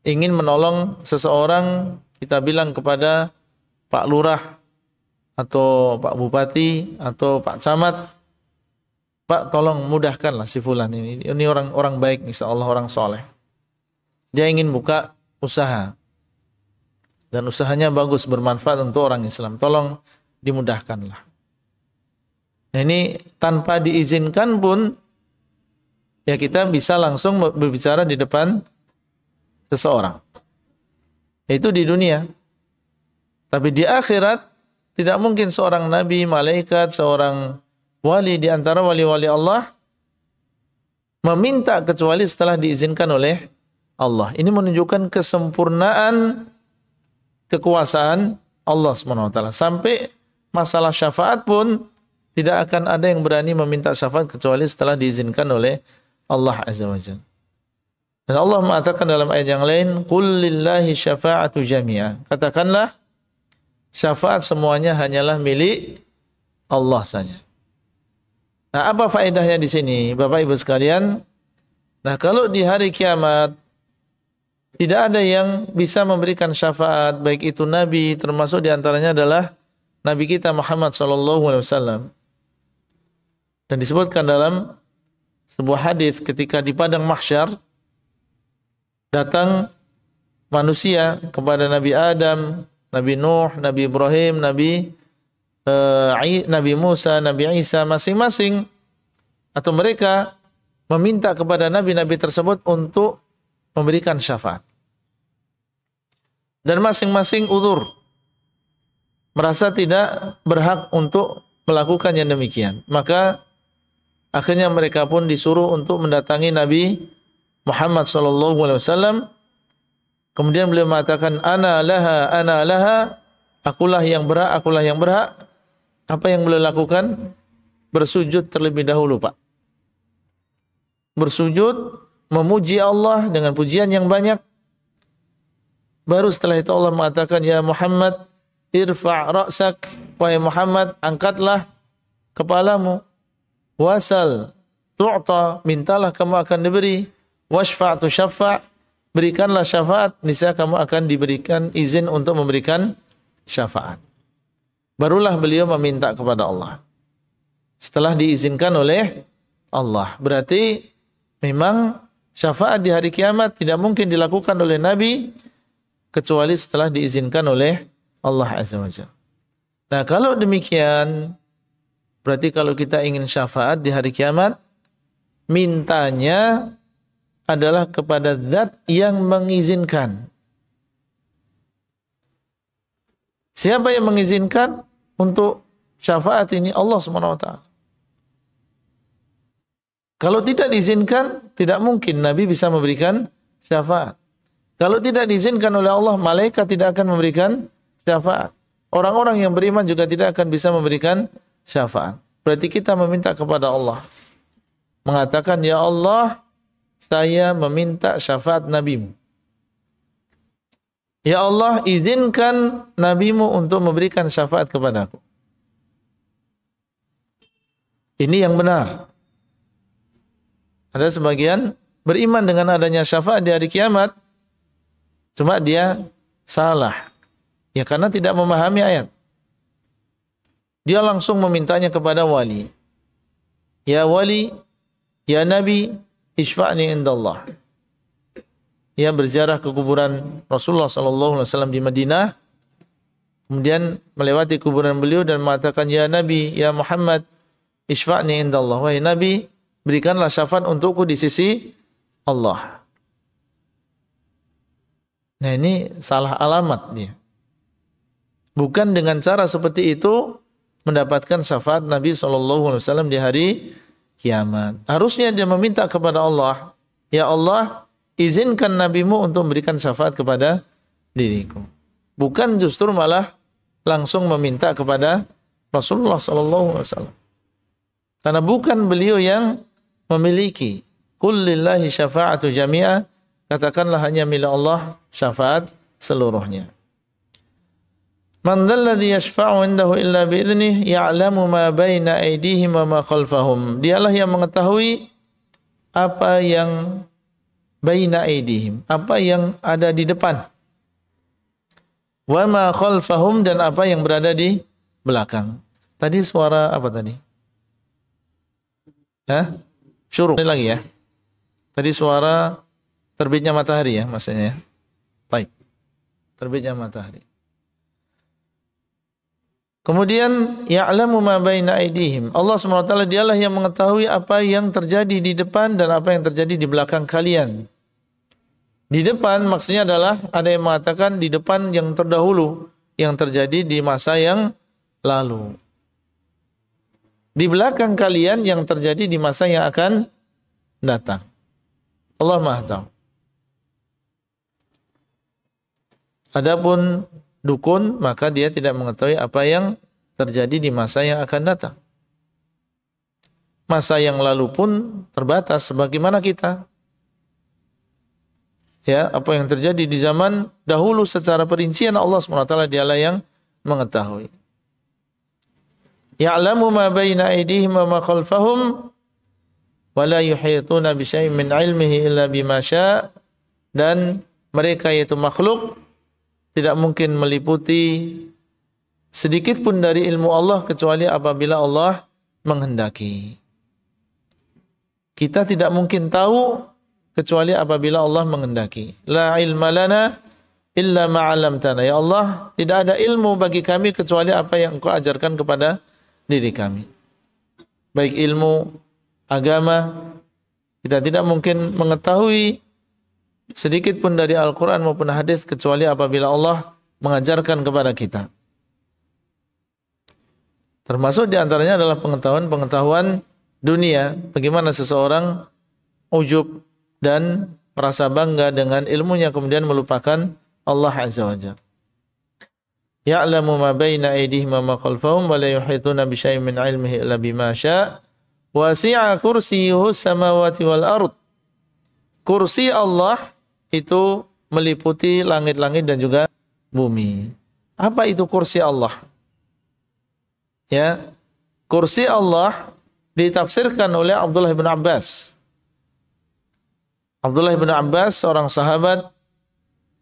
ingin menolong seseorang, kita bilang kepada Pak Lurah atau Pak Bupati atau Pak Camat, Pak tolong mudahkanlah si fulan ini. Ini orang baik, insyaallah orang soleh. Dia ingin buka usaha dan usahanya bagus, bermanfaat untuk orang Islam. Tolong dimudahkanlah. Nah, ini tanpa diizinkan pun ya kita bisa langsung berbicara di depan seseorang. Itu di dunia. Tapi di akhirat tidak mungkin seorang nabi, malaikat, seorang wali di antara wali-wali Allah meminta kecuali setelah diizinkan oleh Allah. Ini menunjukkan kesempurnaan kekuasaan Allah SWT. Sampai masalah syafaat pun tidak akan ada yang berani meminta syafaat kecuali setelah diizinkan oleh Allah Azza wa Jalla. Dan Allah mengatakan dalam ayat yang lain, "Qul lillahi syafa'atu jami'a." Katakanlah, syafaat semuanya hanyalah milik Allah saja. Nah, apa faedahnya di sini, Bapak Ibu sekalian? Nah, kalau di hari kiamat tidak ada yang bisa memberikan syafaat, baik itu nabi, termasuk di antaranya adalah nabi kita Muhammad sallallahu alaihi wasallam. Dan disebutkan dalam sebuah hadis ketika di padang mahsyar datang manusia kepada Nabi Adam, Nabi Nuh, Nabi Ibrahim, Nabi Musa, Nabi Isa, masing-masing atau mereka meminta kepada nabi-nabi tersebut untuk memberikan syafaat. Dan masing-masing uzur, merasa tidak berhak untuk melakukan yang demikian. Maka akhirnya mereka pun disuruh untuk mendatangi Nabi Muhammad SAW. Kemudian beliau mengatakan, ana laha, akulah yang berhak, akulah yang berhak. Apa yang beliau lakukan? Bersujud terlebih dahulu, Pak. Bersujud, memuji Allah dengan pujian yang banyak. Baru setelah itu Allah mengatakan, ya Muhammad, irfa' ra'sak, wahai Muhammad, angkatlah kepalamu, wasal tu'ta, mintalah kamu akan diberi, washfa' tushaffa', berikanlah syafaat, niscaya kamu akan diberikan izin untuk memberikan syafaat. Barulah beliau meminta kepada Allah. Setelah diizinkan oleh Allah. Berarti memang syafaat di hari kiamat tidak mungkin dilakukan oleh Nabi kecuali setelah diizinkan oleh Allah Azza wa Jalla. Nah, kalau demikian, berarti kalau kita ingin syafaat di hari kiamat, mintanya adalah kepada zat yang mengizinkan. Siapa yang mengizinkan untuk syafaat ini? Allah Subhanahu wa taala. Kalau tidak diizinkan, tidak mungkin Nabi bisa memberikan syafaat. Kalau tidak diizinkan oleh Allah, malaikat tidak akan memberikan syafaat. Orang-orang yang beriman juga tidak akan bisa memberikan syafaat. Berarti kita meminta kepada Allah. Mengatakan, ya Allah, saya meminta syafaat Nabi-Mu. Ya Allah, izinkan Nabi-Mu untuk memberikan syafaat kepadaku. Ini yang benar. Ada sebagian beriman dengan adanya syafaat di hari kiamat, cuma dia salah. Ya karena tidak memahami ayat. Dia langsung memintanya kepada wali. Ya wali, ya Nabi, isfa'ni indallah. Ia berziarah ke kuburan Rasulullah SAW di Madinah. Kemudian melewati kuburan beliau dan mengatakan, ya Nabi, ya Muhammad, isfa'ni indallah. Wahai Nabi, berikanlah syafaat untukku di sisi Allah. Nah, ini salah alamat dia. Bukan dengan cara seperti itu mendapatkan syafaat Nabi SAW di hari kiamat. Harusnya dia meminta kepada Allah, ya Allah, izinkan Nabi-Mu untuk memberikan syafaat kepada diriku. Bukan justru malah langsung meminta kepada Rasulullah SAW. Karena bukan beliau yang memiliki. Qul lillahi syafa'atu jami'a, katakanlah hanya milik Allah syafaat seluruhnya. Man dzalladzi yashfa'u indahu illa bi'idnih ya'lamu ma baina aydihim wa ma khalfahum. Dialah yang mengetahui apa yang baina aydihim, apa yang ada di depan. Wa ma khalfahum, dan apa yang berada di belakang. Tadi suara apa tadi? Hah? Syuruk. Ini lagi ya. Tadi suara terbitnya matahari ya maksudnya ya. Baik. Terbitnya matahari. Kemudian ya'lamu ma baina aydihim. Allah SWT dialah yang mengetahui apa yang terjadi di depan dan apa yang terjadi di belakang kalian. Di depan maksudnya adalah ada yang mengatakan di depan yang terdahulu yang terjadi di masa yang lalu. Di belakang kalian yang terjadi di masa yang akan datang. Allah Maha tahu. Adapun dukun, maka dia tidak mengetahui apa yang terjadi di masa yang akan datang. Masa yang lalu pun terbatas sebagaimana kita. Ya, apa yang terjadi di zaman dahulu secara perincian Allah SWT dialah yang mengetahui. Ya'lamu ma baina aydihim wa ma khalfahum wa la yuhituna bi syai'in min 'ilmihi illa bima syaa', dan mereka yaitu makhluk tidak mungkin meliputi sedikit pun dari ilmu Allah kecuali apabila Allah menghendaki. Kita tidak mungkin tahu kecuali apabila Allah menghendaki. La ilma lana illa ma 'allamtana. Ya Allah, tidak ada ilmu bagi kami kecuali apa yang Engkau ajarkan kepada diri kami. Baik ilmu agama, kita tidak mungkin mengetahui sedikit pun dari Al-Quran maupun hadis kecuali apabila Allah mengajarkan kepada kita. Termasuk diantaranya adalah pengetahuan dunia. Bagaimana seseorang ujub dan merasa bangga dengan ilmunya kemudian melupakan Allah Azza wa Jalla. Ya'lamu ma baina aydihim wa ma khalfahum wa la yuhituna bi syai'in min 'ilmihi illa bima syaa'. Wasi'a kursiyyuhu samawati wal ard. Kursi Allah itu meliputi langit-langit dan juga bumi. Apa itu kursi Allah? Ya, kursi Allah ditafsirkan oleh Abdullah bin Abbas. Abdullah bin Abbas, seorang sahabat,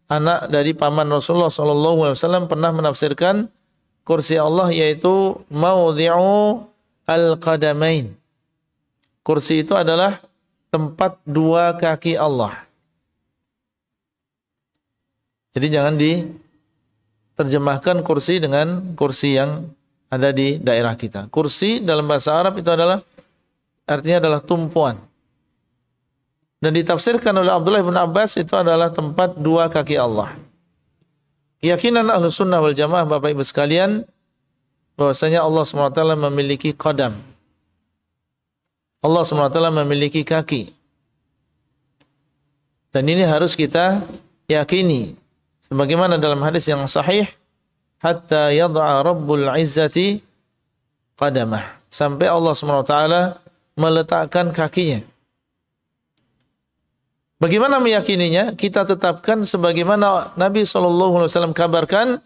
anak dari paman Rasulullah SAW, pernah menafsirkan kursi Allah yaitu maudhi'u al-qadamain. Kursi itu adalah tempat dua kaki Allah. Jadi jangan diterjemahkan kursi dengan kursi yang ada di daerah kita. Kursi dalam bahasa Arab itu adalah artinya adalah tumpuan. Dan ditafsirkan oleh Abdullah bin Abbas itu adalah tempat dua kaki Allah. Keyakinan Ahlus Sunnah wal Jamaah, Bapak Ibu sekalian, bahwasanya Allah SWT memiliki qadam. Allah SWT memiliki kaki. Dan ini harus kita yakini. Sebagaimana dalam hadis yang sahih, hatta yad'a Rabbul Izzati qadamah. Sampai Allah SWT meletakkan kakinya. Bagaimana meyakininya? Kita tetapkan sebagaimana Nabi SAW kabarkan.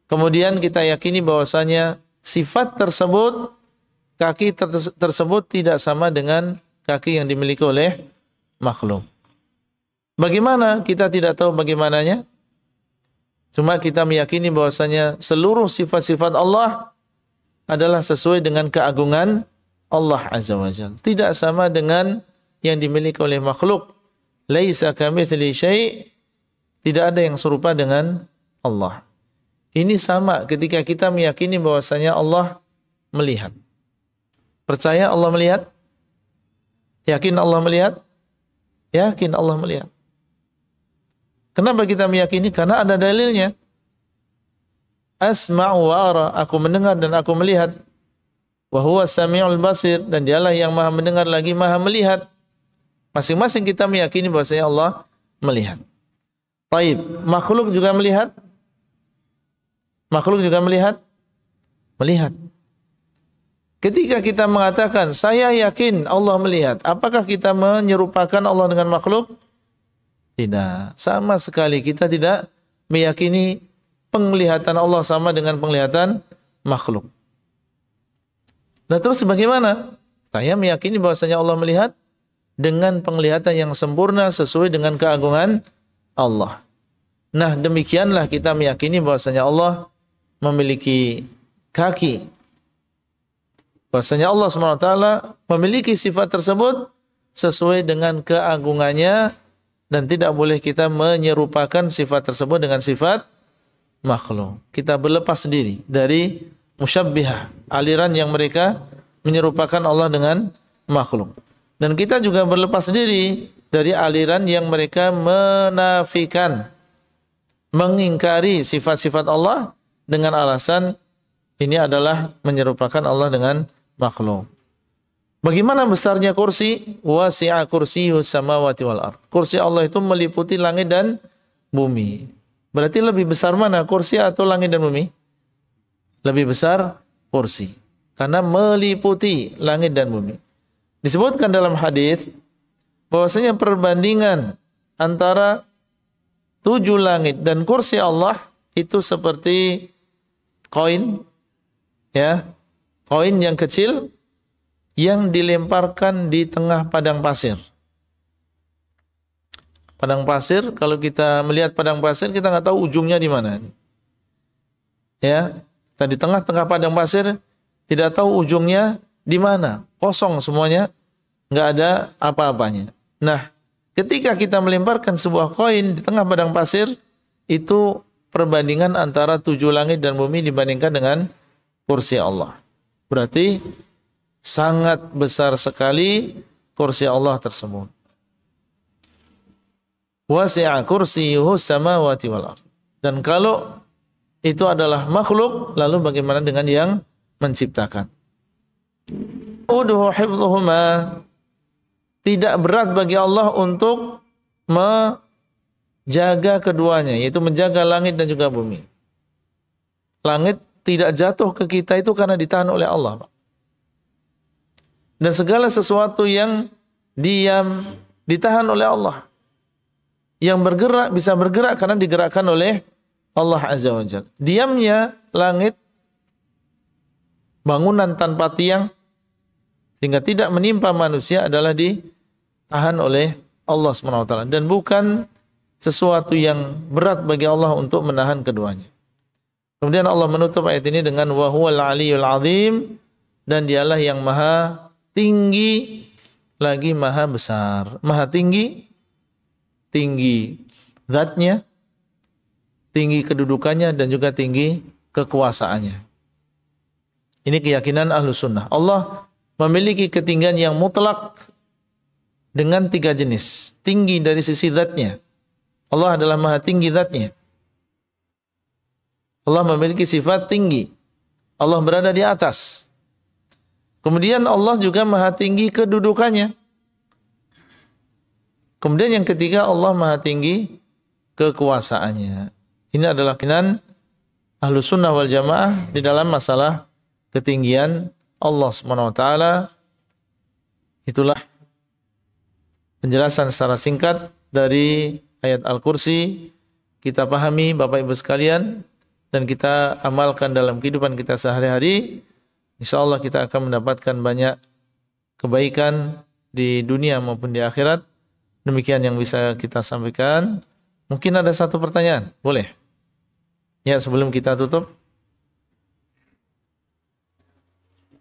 Kemudian kita yakini bahwasanya sifat tersebut, kaki tersebut tidak sama dengan kaki yang dimiliki oleh makhluk. Bagaimana? Kita tidak tahu bagaimananya. Cuma kita meyakini bahwasanya seluruh sifat-sifat Allah adalah sesuai dengan keagungan Allah Azza wa Jalla. Tidak sama dengan yang dimiliki oleh makhluk. Laisa kamitsli syai', tidak ada yang serupa dengan Allah. Ini sama ketika kita meyakini bahwasanya Allah melihat. Percaya Allah melihat? Yakin Allah melihat? Yakin Allah melihat. Kenapa kita meyakini? Karena ada dalilnya. Asma'u wa ara, aku mendengar dan aku melihat. Wa huwa sami'ul basir, dan dialah yang maha mendengar lagi maha melihat. Masing-masing kita meyakini bahwasanya Allah melihat. Baik, makhluk juga melihat? Makhluk juga melihat? Melihat. Ketika kita mengatakan, saya yakin Allah melihat, apakah kita menyerupakan Allah dengan makhluk? Tidak. Sama sekali kita tidak meyakini penglihatan Allah sama dengan penglihatan makhluk. Nah terus bagaimana? Saya meyakini bahwasanya Allah melihat dengan penglihatan yang sempurna sesuai dengan keagungan Allah. Nah demikianlah kita meyakini bahwasanya Allah memiliki kaki. Bahwasanya Allah SWT memiliki sifat tersebut sesuai dengan keagungannya dan tidak boleh kita menyerupakan sifat tersebut dengan sifat makhluk. Kita berlepas diri dari musyabbihah, aliran yang mereka menyerupakan Allah dengan makhluk. Dan kita juga berlepas diri dari aliran yang mereka menafikan, mengingkari sifat-sifat Allah dengan alasan ini adalah menyerupakan Allah dengan makhluk. Bagaimana besarnya kursi? Wasi'a kursiyyus samawati wal ard. Kursi Allah itu meliputi langit dan bumi. Berarti lebih besar mana, kursi atau langit dan bumi? Lebih besar kursi. Karena meliputi langit dan bumi. Disebutkan dalam hadis bahwasanya perbandingan antara 7 langit dan kursi Allah itu seperti koin, ya, koin yang kecil yang dilemparkan di tengah padang pasir. Padang pasir, kalau kita melihat padang pasir, kita nggak tahu ujungnya di mana. Ya, kita di tengah-tengah padang pasir, tidak tahu ujungnya di mana. Kosong semuanya, nggak ada apa-apanya. Nah, ketika kita melemparkan sebuah koin di tengah padang pasir, itu perbandingan antara 7 langit dan bumi dibandingkan dengan kursi Allah. Berarti sangat besar sekali kursi Allah tersebut. Wasi'a kursiyyuhus samawati wal ard. Dan kalau itu adalah makhluk, lalu bagaimana dengan yang menciptakan? Udhu hifdhuhuma. Tidak berat bagi Allah untuk menjaga keduanya, yaitu menjaga langit dan juga bumi. Langit tidak jatuh ke kita itu karena ditahan oleh Allah, Pak. Dan segala sesuatu yang diam ditahan oleh Allah. Yang bergerak bisa bergerak karena digerakkan oleh Allah Azza wa Jalla. Diamnya langit, bangunan tanpa tiang, sehingga tidak menimpa manusia adalah ditahan oleh Allah Subhanahu wa taala dan bukan sesuatu yang berat bagi Allah untuk menahan keduanya. Kemudian Allah menutup ayat ini dengan wa huwal aliyyul azim, dan dialah yang maha tinggi lagi maha besar. Maha tinggi, tinggi zatnya, tinggi kedudukannya, dan juga tinggi kekuasaannya. Ini keyakinan Ahlus Sunnah. Allah memiliki ketinggian yang mutlak dengan 3 jenis. Tinggi dari sisi zatnya. Allah adalah maha tinggi zatnya. Allah memiliki sifat tinggi. Allah berada di atas. Kemudian Allah juga maha tinggi kedudukannya. Kemudian yang ketiga, Allah maha tinggi kekuasaannya. Ini adalah keyakinan Ahlus Sunnah wal Jamaah di dalam masalah ketinggian Allah Subhanahu wa taala. Itulah penjelasan secara singkat dari ayat Al-Kursi. Kita pahami Bapak Ibu sekalian dan kita amalkan dalam kehidupan kita sehari-hari. InsyaAllah kita akan mendapatkan banyak kebaikan di dunia maupun di akhirat. Demikian yang bisa kita sampaikan. Mungkin ada satu pertanyaan, boleh? Ya, sebelum kita tutup.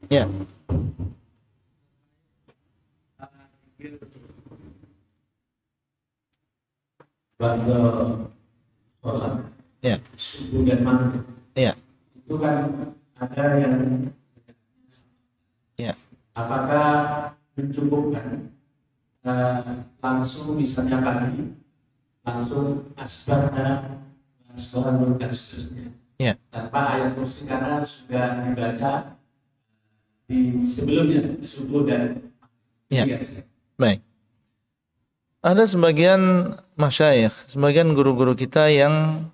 Ya. Pada sholat, Ya. subuh dan maghrib, Ya. itu kan ada yang, Ya. apakah mencukupkan langsung misalnya pagi, langsung asbahna, sholat dan seterusnya, Ya. tanpa ayat kursi karena sudah dibaca di sebelumnya subuh dan Ya. maghrib. Baik. Ada sebagian masyayikh, sebagian guru-guru kita yang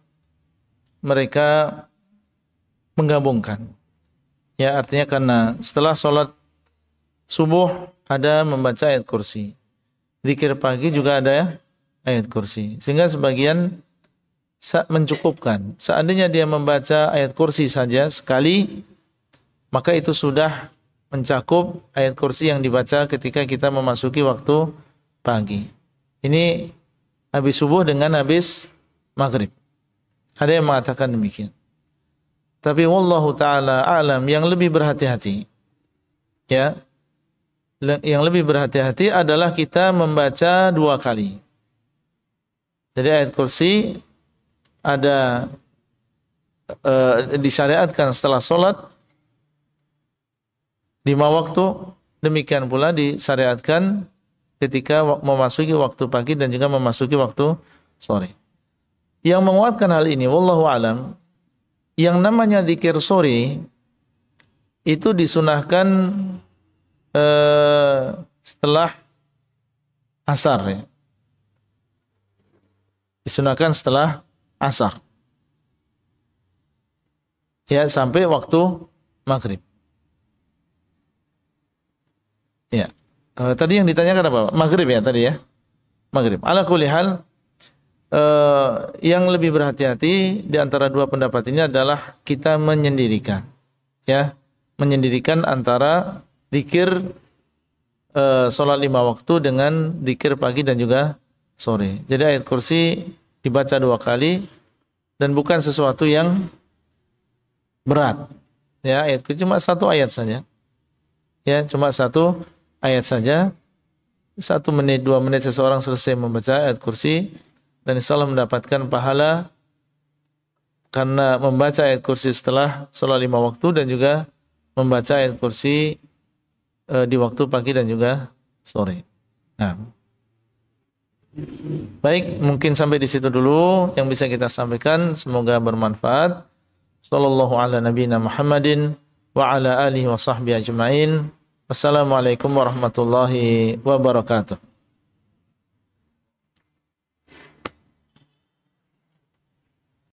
mereka menggabungkan. Ya, artinya karena setelah sholat subuh ada membaca ayat kursi. Zikir pagi juga ada ayat kursi. Sehingga sebagian mencukupkan. Seandainya dia membaca ayat kursi saja sekali, maka itu sudah mencakup ayat kursi yang dibaca ketika kita memasuki waktu pagi. Ini habis subuh dengan habis maghrib. Ada yang mengatakan demikian. Tapi wallahu ta'ala a'lam, yang lebih berhati-hati, ya, yang lebih berhati-hati adalah kita membaca 2 kali. Jadi ayat kursi ada disyariatkan setelah sholat 5 waktu, demikian pula disyariatkan ketika memasuki waktu pagi dan juga memasuki waktu sore. Yang menguatkan hal ini, wallahu alam, yang namanya zikir sore itu disunahkan setelah asar, ya. Disunahkan setelah asar, ya, sampai waktu maghrib. Ya. Tadi yang ditanyakan apa? Maghrib ya tadi ya. Maghrib. Ala kulli hal, yang lebih berhati-hati di antara 2 pendapat ini adalah kita menyendirikan, ya, menyendirikan antara zikir sholat 5 waktu dengan zikir pagi dan juga sore. Jadi ayat kursi dibaca 2 kali dan bukan sesuatu yang berat. Ya, ayat kursi cuma 1 ayat saja. Ya, cuma 1 ayat saja. 1 menit, 2 menit seseorang selesai membaca ayat kursi dan insyaallah mendapatkan pahala karena membaca ayat kursi setelah sholat 5 waktu dan juga membaca ayat kursi di waktu pagi dan juga sore. Nah, baik, mungkin sampai di situ dulu yang bisa kita sampaikan. Semoga bermanfaat. Sallallahu ala nabiyina Muhammadin wa ala alihi wa sahbihi ajma'in. Wassalamualaikum warahmatullahi wabarakatuh.